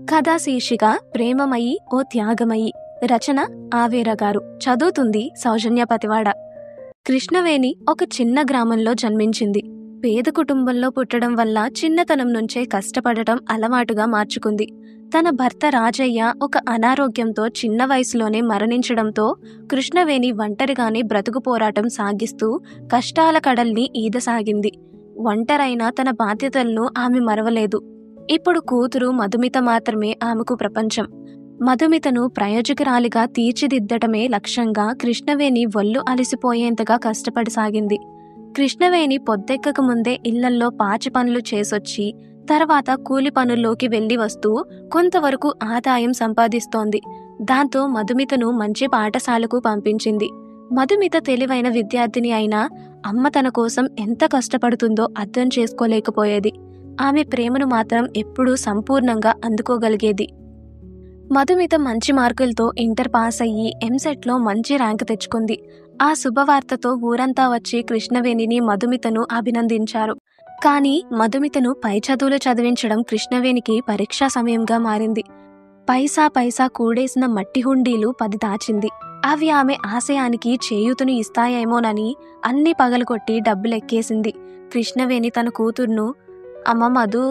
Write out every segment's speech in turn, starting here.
కథా శీర్షిక ప్రేమమయి ఓ త్యాగమయి. రచన ఆవేర గారు. చదువుతుంది సౌజన్య పతివాడ. కృష్ణవేణి ఒక చిన్న గ్రామంలో జన్మించింది. పేద కుటుంబంలో పుట్టడం వల్ల చిన్నతనం నుంచే కష్టపడటం అలవాటుగా మార్చుకుంది. తన భర్త రాజయ్య ఒక అనారోగ్యంతో చిన్న వయసులోనే మరణించడంతో కృష్ణవేణి ఒంటరిగానే బ్రతుకు పోరాటం సాగిస్తూ కష్టాల కడల్ని ఈదసాగింది. ఒంటరైన తన బాధ్యతలను ఆమె మరవలేదు. ఇప్పుడు కూతురు మధుమిత మాత్రమే ఆమెకు ప్రపంచం. మధుమితను ప్రయోజకురాలిగా తీర్చిదిద్దటమే లక్ష్యంగా కృష్ణవేణి ఒళ్ళు అలసిపోయేంతగా కష్టపడసాగింది. కృష్ణవేణి పొద్దెక్కక ముందే ఇళ్లల్లో పాచి పనులు చేసొచ్చి తర్వాత కూలి పనుల్లోకి వెళ్లి వస్తూ కొంతవరకు ఆదాయం సంపాదిస్తోంది. దాంతో మధుమితను మంచి పాఠశాలకు పంపించింది. మధుమిత తెలివైన విద్యార్థిని అయినా అమ్మ తన కోసం ఎంత కష్టపడుతుందో అర్థం చేసుకోలేకపోయేది. ఆమె ప్రేమను మాత్రం ఎప్పుడూ సంపూర్ణంగా అందుకోగలిగేది. మధుమిత మంచి మార్కులతో ఇంటర్ పాస్ అయ్యి ఎంసెట్లో మంచి ర్యాంకు తెచ్చుకుంది. ఆ శుభవార్తతో ఊరంతా వచ్చి కృష్ణవేణిని మధుమితను అభినందించారు. కానీ మధుమితను పై చదువులు చదివించడం కృష్ణవేణికి పరీక్షా సమయంగా మారింది. పైసా పైసా కూడేసిన మట్టి హుండీలు 10 దాచింది. అవి ఆమె ఆశయానికి చేయూతను ఇస్తాయేమోనని అన్ని పగలగొట్టి డబ్బులెక్కేసింది. కృష్ణవేణి తన కూతుర్ను, అమ్మ మధు,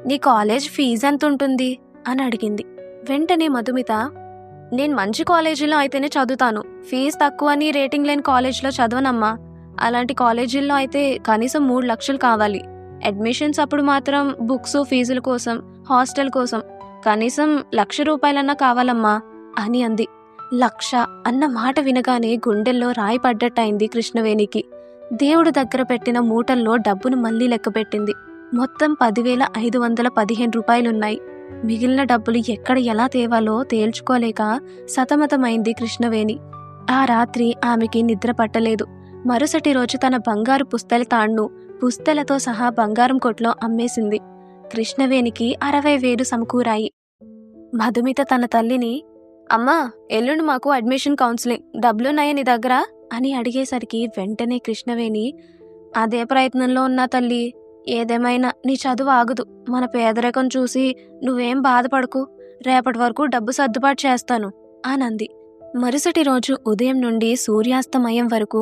నీ కాలేజ్ ఫీజు ఎంత ఉంటుంది అని అడిగింది. వెంటనే మధుమిత, నేను మంచి కాలేజీలో అయితేనే చదువుతాను, ఫీజు తక్కువ అని రేటింగ్ లేని కాలేజీలో చదవనమ్మా. అలాంటి కాలేజీల్లో అయితే కనీసం 3 లక్షలు కావాలి. అడ్మిషన్స్ అప్పుడు మాత్రం బుక్స్ ఫీజుల కోసం, హాస్టల్ కోసం కనీసం 1,00,000 రూపాయలన్నా కావాలమ్మా అని అంది. 1,00,000 అన్న మాట వినగానే గుండెల్లో రాయి పడ్డట్టయింది కృష్ణవేణికి. దేవుడు దగ్గర పెట్టిన మూటల్లో డబ్బును మళ్లీ లెక్కపెట్టింది. మొత్తం 10,515 రూపాయలున్నాయి. మిగిలిన డబ్బులు ఎక్కడ ఎలా తేవాలో తేల్చుకోలేక సతమతమైంది కృష్ణవేణి. ఆ రాత్రి ఆమెకి నిద్ర పట్టలేదు. మరుసటి రోజు తన బంగారు పుస్తెల తాళ్ను పుస్తెలతో సహా బంగారం కొట్లో అమ్మేసింది. కృష్ణవేణికి 60,000 సమకూరాయి. మధుమిత తన తల్లిని, అమ్మా, ఎల్లుండి మాకు అడ్మిషన్ కౌన్సిలింగ్, డబ్బులున్నాయా నీ దగ్గర అని అడిగేసరికి వెంటనే కృష్ణవేణి, అదే ప్రయత్నంలో ఉన్నా తల్లి, ఏదేమైనా నీ చదువు ఆగదు. మన పేదరికం చూసి నువ్వేం బాధపడకు, రేపటి వరకు డబ్బు సర్దుబాటు చేస్తాను అనంది. మరుసటి రోజు ఉదయం నుండి సూర్యాస్తమయం వరకు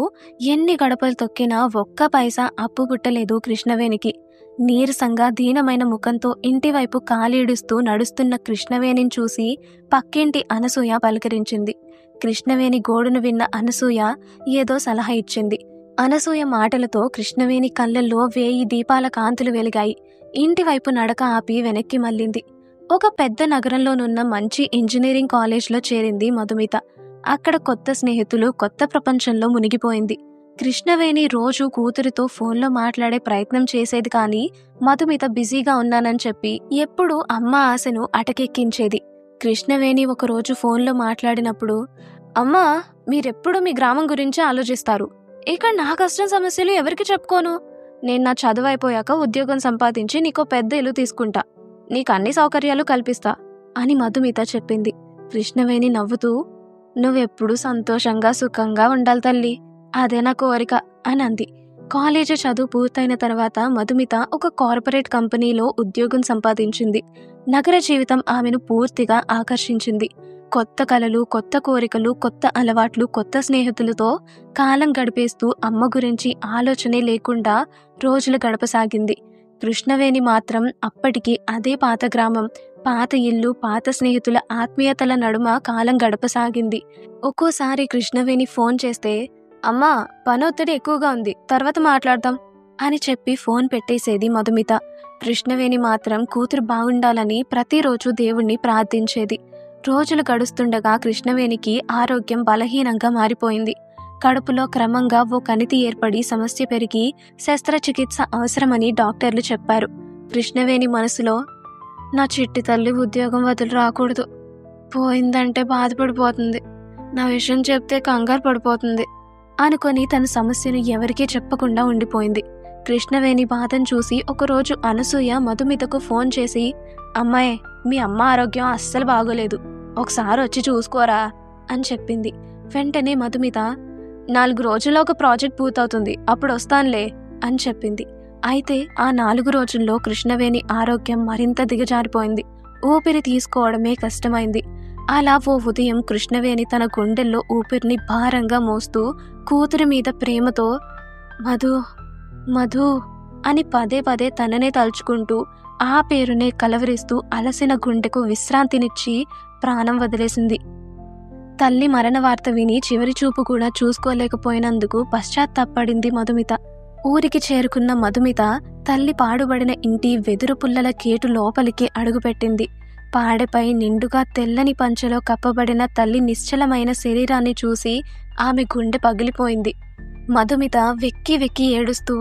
ఎన్ని గడపలు తొక్కినా ఒక్క పైసా అప్పు పుట్టలేదు కృష్ణవేణికి. నీరసంగా దీనమైన ముఖంతో ఇంటివైపు కాలీడుస్తూ నడుస్తున్న కృష్ణవేణిని చూసి పక్కింటి అనసూయ పలకరించింది. కృష్ణవేణి గోడును విన్న అనసూయ ఏదో సలహా ఇచ్చింది. అనసూయ మాటలతో కృష్ణవేణి కళ్ళల్లో 1000 దీపాల కాంతులు వెలిగాయి. ఇంటివైపు నడక ఆపి వెనక్కి మళ్ళింది. ఒక పెద్ద నగరంలోనున్న మంచి ఇంజనీరింగ్ కాలేజ్లో చేరింది మధుమిత. అక్కడ కొత్త స్నేహితులు, కొత్త ప్రపంచంలో మునిగిపోయింది. కృష్ణవేణి రోజు కూతురితో ఫోన్లో మాట్లాడే ప్రయత్నం చేసేది, కానీ మధుమిత బిజీగా ఉన్నానని చెప్పి ఎప్పుడూ అమ్మ ఆశను అటకెక్కించేది. కృష్ణవేణి ఒకరోజు ఫోన్లో మాట్లాడినప్పుడు, అమ్మా, మీరెప్పుడు మీ గ్రామం గురించే ఆలోచిస్తారు. ఇక్కడ నా కష్టం సమస్యలు ఎవరికి చెప్పుకోను? నేను నా చదువు అయిపోయాక ఉద్యోగం సంపాదించి నీకో పెద్ద ఇల్లు తీసుకుంటా, నీకు అన్ని సౌకర్యాలు కల్పిస్తా అని మధుమిత చెప్పింది. కృష్ణవేణి నవ్వుతూ, నువ్వెప్పుడు సంతోషంగా సుఖంగా ఉండాలి తల్లి, అదే నా కోరిక అని అంది. కాలేజీ చదువు పూర్తయిన తర్వాత మధుమిత ఒక కార్పొరేట్ కంపెనీలో ఉద్యోగం సంపాదించింది. నగర జీవితం ఆమెను పూర్తిగా ఆకర్షించింది. కొత్త కలలు, కొత్త కోరికలు, కొత్త అలవాట్లు, కొత్త స్నేహితులతో కాలం గడిపేస్తూ అమ్మ గురించి ఆలోచనే లేకుండా రోజులు గడపసాగింది. కృష్ణవేణి మాత్రం అప్పటికి అదే పాత గ్రామం, పాత ఇల్లు, పాత స్నేహితుల ఆత్మీయతల నడుమ కాలం గడపసాగింది. ఒక్కోసారి కృష్ణవేణి ఫోన్ చేస్తే, అమ్మా, పనొత్తిడి ఎక్కువగా ఉంది, తర్వాత మాట్లాడదాం అని చెప్పి ఫోన్ పెట్టేసేది మధుమిత. కృష్ణవేణి మాత్రం కూతురు బాగుండాలని ప్రతిరోజు దేవుణ్ణి ప్రార్థించేది. రోజులు గడుస్తుండగా కృష్ణవేణికి ఆరోగ్యం బలహీనంగా మారిపోయింది. కడుపులో క్రమంగా ఓ కణితి ఏర్పడి సమస్య పెరిగి శస్త్రచికిత్స అవసరమని డాక్టర్లు చెప్పారు. కృష్ణవేణి మనసులో, నా చిట్టి తల్లి ఉద్యోగం వదిలి రాకూడదు, పోయిందంటే బాధపడిపోతుంది, నా విషయం చెప్తే కంగారు పడిపోతుంది అనుకొని తన సమస్యను ఎవరికీ చెప్పకుండా ఉండిపోయింది. కృష్ణవేణి బాధను చూసి ఒకరోజు అనసూయ మధుమితకు ఫోన్ చేసి, అమ్మాయి, మీ అమ్మ ఆరోగ్యం అస్సలు బాగోలేదు, ఒకసారి వచ్చి చూసుకోరా అని చెప్పింది. వెంటనే మధుమిత, 4 రోజుల్లో ఒక ప్రాజెక్ట్ పూర్తవుతుంది, అప్పుడు వస్తానులే అని చెప్పింది. అయితే ఆ 4 రోజుల్లో కృష్ణవేణి ఆరోగ్యం మరింత దిగజారిపోయింది. ఊపిరి తీసుకోవడమే కష్టమైంది. అలా ఓ ఉదయం కృష్ణవేణి తన గుండెల్లో ఊపిరిని భారంగా మోస్తూ కూతురి మీద ప్రేమతో మధు మధు అని పదే పదే తననే తలుచుకుంటూ ఆ పేరునే కలవరిస్తూ అలసిన గుండెకు విశ్రాంతినిచ్చి ప్రాణం వదిలేసింది. తల్లి మరణ వార్త విని చివరి చూపు కూడా చూసుకోలేకపోయినందుకు పశ్చాత్తాపడింది మధుమిత. ఊరికి చేరుకున్న మధుమిత తల్లి పాడుబడిన ఇంటి వెదురు పుల్లల గేటు లోపలికి అడుగుపెట్టింది. పాడెపై నిండుగా తెల్లని పంచెలో కప్పబడిన తల్లి నిశ్చలమైన శరీరాన్ని చూసి ఆమె గుండె పగిలిపోయింది. మధుమిత వెక్కి వెక్కి ఏడుస్తూ,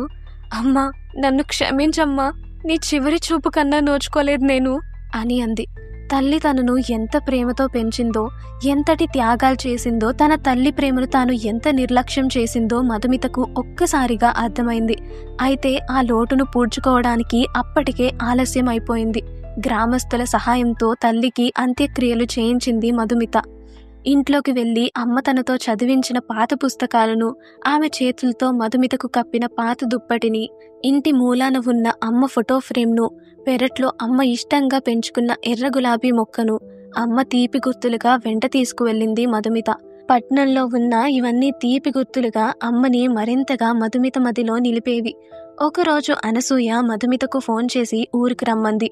అమ్మా, నన్ను క్షమించమ్మా, నీ చివరి చూపు కన్నా నోచుకోలేదు నేను అని అంది. తల్లి తనను ఎంత ప్రేమతో పెంచిందో, ఎంతటి త్యాగాలు చేసిందో, తన తల్లి ప్రేమను తాను ఎంత నిర్లక్ష్యం చేసిందో మధుమితకు ఒక్కసారిగా అర్థమైంది. అయితే ఆ లోటును పూడ్చుకోవడానికి అప్పటికే ఆలస్యం అయిపోయింది. గ్రామస్తుల సహాయంతో తల్లికి అంత్యక్రియలు చేయించింది మధుమిత. ఇంట్లోకి వెళ్ళి అమ్మ తనతో చదివించిన పాత పుస్తకాలను, ఆమె చేతులతో మధుమితకు కప్పిన పాత దుప్పటిని, ఇంటి మూలాన ఉన్న అమ్మ ఫోటో ఫ్రేమ్ను, పెరట్లో అమ్మ ఇష్టంగా పెంచుకున్న ఎర్ర గులాబీ మొక్కను అమ్మ తీపి గుర్తులుగా వెంట తీసుకువెళ్ళింది మధుమిత. పట్నంలో ఉన్న ఇవన్నీ తీపి గుర్తులుగా అమ్మని మరింతగా మధుమిత మదిలో నిలిపేవి. ఒకరోజు అనసూయ మధుమితకు ఫోన్ చేసి ఊరికి రమ్మంది.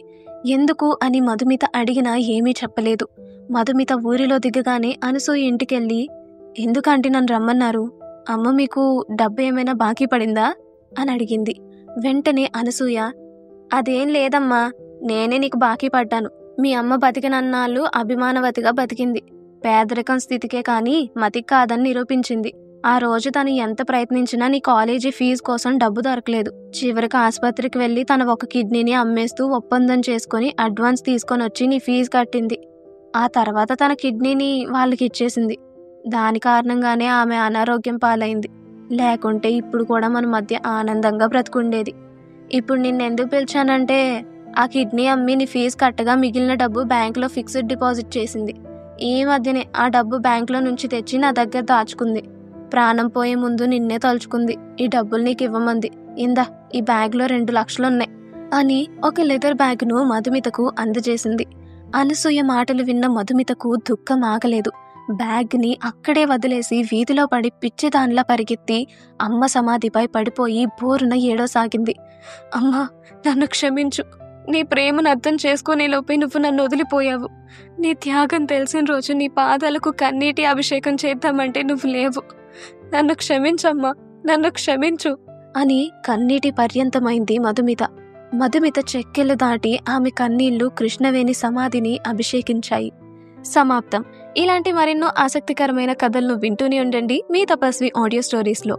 ఎందుకు అని మధుమిత అడిగినా ఏమీ చెప్పలేదు. మధుమిత ఊరిలో దిగగానే అనసూయ ఇంటికెళ్ళి, ఎందుకంటే నన్ను రమ్మన్నారు? అమ్మ మీకు డబ్బు ఏమైనా బాకీ పడిందా అని అడిగింది. వెంటనే అనసూయ, అదేం లేదమ్మా, నేనే నీకు బాకీ పడ్డాను. మీ అమ్మ బతికినన్నాళ్ళు అభిమానవతిగా బతికింది. పేదరికం స్థితికే కానీ మతికి కాదని నిరూపించింది. ఆ రోజు తను ఎంత ప్రయత్నించినా నీ కాలేజీ ఫీజు కోసం డబ్బు దొరకలేదు. చివరికి ఆసుపత్రికి వెళ్ళి తన ఒక కిడ్నీని అమ్మేస్తూ ఒప్పందం చేసుకుని అడ్వాన్స్ తీసుకొని వచ్చి నీ ఫీజు కట్టింది. ఆ తర్వాత తన కిడ్నీని వాళ్ళకి ఇచ్చేసింది. దాని కారణంగానే ఆమె అనారోగ్యం పాలైంది. లేకుంటే ఇప్పుడు కూడా మన మధ్య ఆనందంగా బ్రతుకుండేది. ఇప్పుడు నిన్నెందుకు పిలిచానంటే, ఆ కిడ్నీ అమ్మి నీ ఫీజు కట్టగా మిగిలిన డబ్బు బ్యాంకులో ఫిక్స్డ్ డిపాజిట్ చేసింది. ఈ మధ్యనే ఆ డబ్బు బ్యాంకులో నుంచి తెచ్చి నా దగ్గర దాచుకుంది. ప్రాణం పోయే ముందు నిన్నే తలుచుకుంది. ఈ డబ్బులు నీకు ఇవ్వమంది. ఇందా, ఈ బ్యాగ్లో 2 లక్షలున్నాయి అని ఒక లెదర్ బ్యాగ్ను మధుమితకు అందజేసింది. అనసూయ మాటలు విన్న మధుమితకు దుఃఖం ఆగలేదు. బ్యాగ్ని అక్కడే వదిలేసి వీధిలో పడి పిచ్చిదానిలా పరిగెత్తి అమ్మ సమాధిపై పడిపోయి బోరున ఏడోసాగింది. అమ్మా, నన్ను క్షమించు. నీ ప్రేమను అర్థం చేసుకునేలోపే నువ్వు నన్ను వదిలిపోయావు. నీ త్యాగం తెలిసిన రోజు నీ పాదాలకు కన్నీటి అభిషేకం చేద్దామంటే నువ్వు లేవు. నన్ను క్షమించమ్మా, నన్ను క్షమించు అని కన్నీటి పర్యంతమైంది మధుమిత. మధుమిత చెక్కెలు దాటి ఆమె కన్నీళ్లు కృష్ణవేణి సమాధిని అభిషేకించాయి. సమాప్తం. ఇలాంటి మరెన్నో ఆసక్తికరమైన కథలను వింటూనే ఉండండి మీ తపస్వి ఆడియో స్టోరీస్లో.